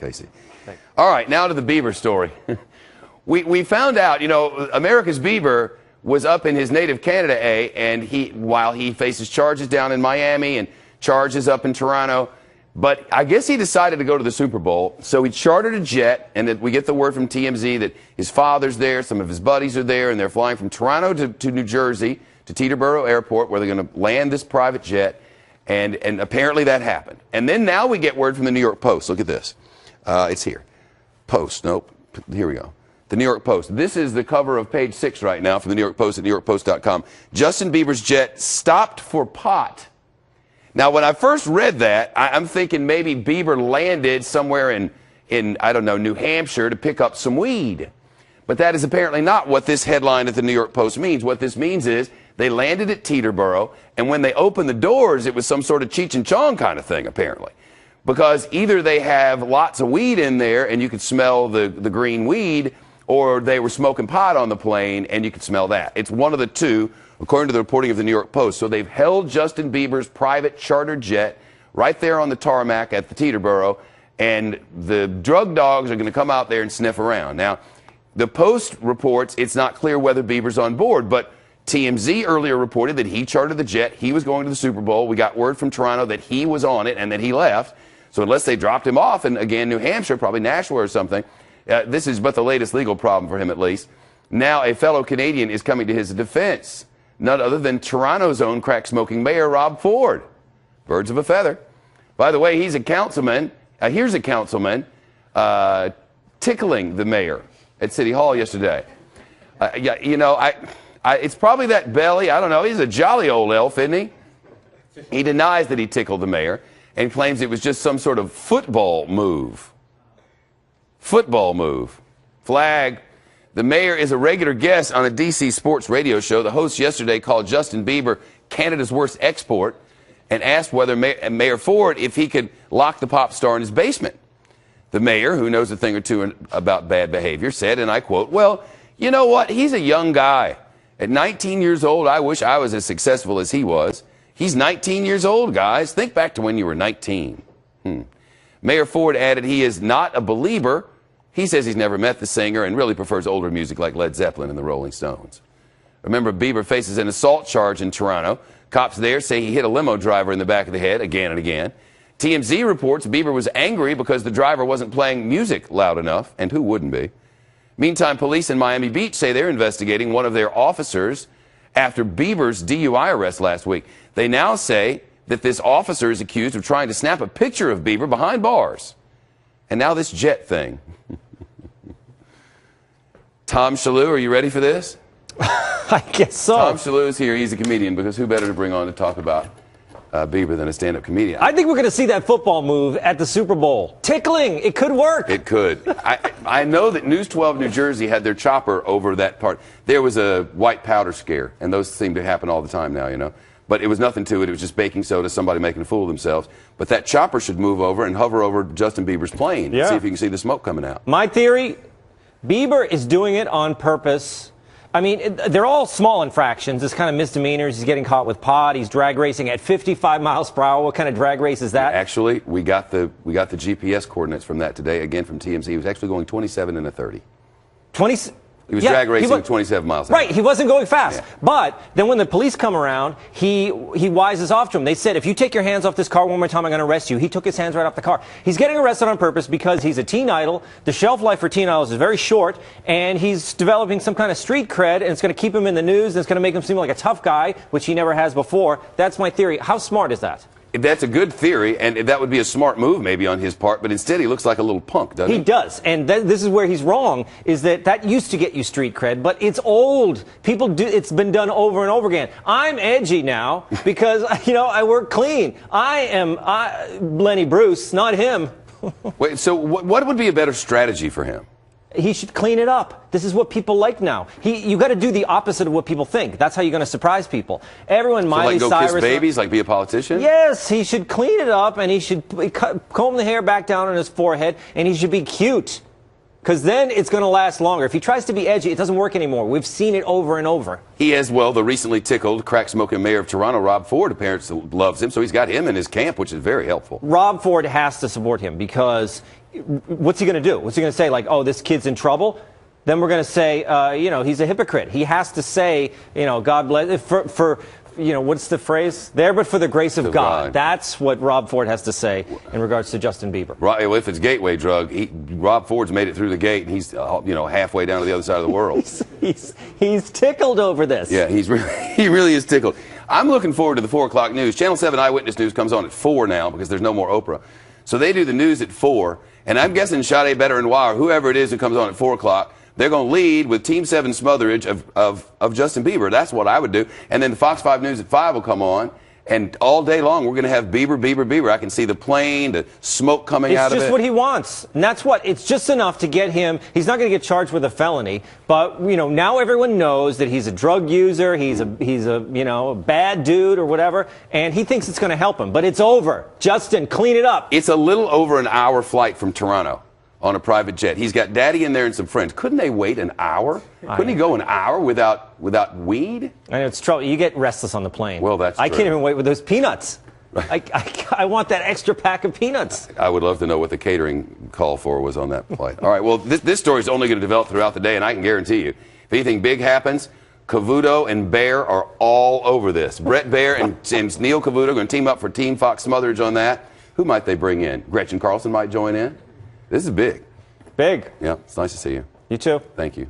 Casey. All right, now to the Bieber story. we found out, you know, America's Bieber was up in his native Canada, and while he faces charges down in Miami and charges up in Toronto, but I guess he decided to go to the Super Bowl, so he chartered a jet, and we get the word from TMZ that his father's there, some of his buddies are there, and they're flying from Toronto to New Jersey, to Teterboro Airport, where they're going to land this private jet, and apparently that happened. And then now we get word from the New York Post. Look at this. It's here. Post. Nope. Here we go. The New York Post. This is the cover of page 6 right now from the New York Post at NewYorkPost.com. Justin Bieber's jet stopped for pot. Now, when I first read that, I'm thinking maybe Bieber landed somewhere in I don't know, New Hampshire to pick up some weed. But that is apparently not what this headline at the New York Post means. What this means is they landed at Teterboro, and when they opened the doors, it was some sort of Cheech and Chong kind of thing, apparently. Because either they have lots of weed in there, and you could smell the green weed, or they were smoking pot on the plane, and you could smell that. It's one of the two, according to the reporting of the New York Post. So they've held Justin Bieber's private chartered jet right there on the tarmac at the Teterboro, and the drug dogs are going to come out there and sniff around. Now, the Post reports it's not clear whether Bieber's on board, but TMZ earlier reported that he chartered the jet. He was going to the Super Bowl. We got word from Toronto that he was on it and that he left. So unless they dropped him off in, again, New Hampshire, probably Nashville or something, this is but the latest legal problem for him, at least. Now a fellow Canadian is coming to his defense, none other than Toronto's own crack-smoking mayor, Rob Ford. Birds of a feather. By the way, he's a councilman. Here's a councilman tickling the mayor at City Hall yesterday. Yeah, you know, it's probably that belly. I don't know. He's a jolly old elf, isn't he? He denies that he tickled the mayor and claims it was just some sort of football move. Football move. Flag. The mayor is a regular guest on a D.C. sports radio show. The host yesterday called Justin Bieber Canada's worst export and asked whether Mayor Ford if he could lock the pop star in his basement. The mayor, who knows a thing or two about bad behavior, said, and I quote, "Well, you know what? He's a young guy. At 19 years old, I wish I was as successful as he was. He's 19 years old, guys. Think back to when you were 19. Mayor Ford added he is not a believer. He says he's never met the singer and really prefers older music like Led Zeppelin and the Rolling Stones. Remember, Bieber faces an assault charge in Toronto. Cops there say he hit a limo driver in the back of the head again and again. TMZ reports Bieber was angry because the driver wasn't playing music loud enough, and who wouldn't be? Meantime, police in Miami Beach say they're investigating one of their officers after Bieber's DUI arrest last week. They now say that this officer is accused of trying to snap a picture of Bieber behind bars. And now this jet thing. Tom Shalhoub, are you ready for this? I guess so. Tom Shalhoub is here. He's a comedian, because who better to bring on to talk about Bieber than a stand-up comedian? I think we're going to see that football move at the Super Bowl. Tickling. It could work. It could. I know that News 12 New Jersey had their chopper over that part. There was a white powder scare, and those seem to happen all the time now, you know. But it was nothing to it. It was just baking soda, somebody making a fool of themselves. But that chopper should move over and hover over Justin Bieber's plane. Yeah. See if you can see the smoke coming out. My theory, Bieber is doing it on purpose. I mean, they're all small infractions. It's kind of misdemeanors. He's getting caught with pot. He's drag racing at 55 miles per hour. What kind of drag race is that? Actually, we got the GPS coordinates from that today, again from TMZ. He was actually going 27 and a 30. 20... He was drag racing 27 miles an hour. Right, he wasn't going fast. Yeah. But then when the police come around, he wises off to him. They said, if you take your hands off this car one more time, I'm going to arrest you. He took his hands right off the car. He's getting arrested on purpose because he's a teen idol. The shelf life for teen idols is very short, and he's developing some kind of street cred, and it's going to keep him in the news, and it's going to make him seem like a tough guy, which he never has before. That's my theory. How smart is that? That's a good theory, and that would be a smart move maybe on his part, but instead he looks like a little punk, doesn't he? He does, and this is where he's wrong, is that used to get you street cred, but it's old. People do, it's been done over and over again. I'm edgy now because, you know, I work clean. I am Lenny Bruce, not him. Wait, so what would be a better strategy for him? He should clean it up. This is what people like now. You got to do the opposite of what people think. That's how you're going to surprise people. Everyone, Miley Cyrus. Cyrus. Like go kiss babies, like be a politician? Yes, he should clean it up, and he should comb the hair back down on his forehead, and he should be cute. Because then it's going to last longer. If he tries to be edgy, it doesn't work anymore. We've seen it over and over. He has, well, the recently tickled, crack-smoking mayor of Toronto, Rob Ford, apparently loves him, so he's got him in his camp, which is very helpful. Rob Ford has to support him because what's he going to do? What's he going to say? Like, oh, this kid's in trouble? Then we're going to say, he's a hypocrite. He has to say, God bless, what's the phrase? There but for the grace of God. That's what Rob Ford has to say in regards to Justin Bieber. Right, if it's gateway drug, Rob Ford's made it through the gate, and he's, halfway down to the other side of the world. he's tickled over this. Yeah, he really is tickled. I'm looking forward to the 4 o'clock news. Channel 7 Eyewitness News comes on at 4 now because there's no more Oprah. So they do the news at 4, and I'm guessing Sade Benoit or whoever it is who comes on at 4 o'clock, they're going to lead with Team 7 smotherage of Justin Bieber. That's what I would do. And then the Fox 5 News at 5 will come on. And all day long, we're going to have Bieber, Bieber, Bieber. I can see the plane, the smoke coming out of it. It's just what he wants. And that's what, it's just enough to get him. He's not going to get charged with a felony. But, now everyone knows that he's a drug user. He's a a bad dude or whatever. And he thinks it's going to help him. But it's over. Justin, clean it up. It's a little over an hour flight from Toronto on a private jet. He's got daddy in there and some friends. Couldn't they wait an hour? Couldn't he go an hour without weed? I know, it's trouble. You get restless on the plane. Well, that's true. I can't even wait with those peanuts. I want that extra pack of peanuts. I would love to know what the catering call for was on that flight. All right, well, this story is only going to develop throughout the day, and I can guarantee you, if anything big happens, Cavuto and Bear are all over this. Brett Bear and Neil Cavuto are going to team up for Team Fox smotherage on that. Who might they bring in? Gretchen Carlson might join in. This is big. Big. Yeah, it's nice to see you. You too. Thank you.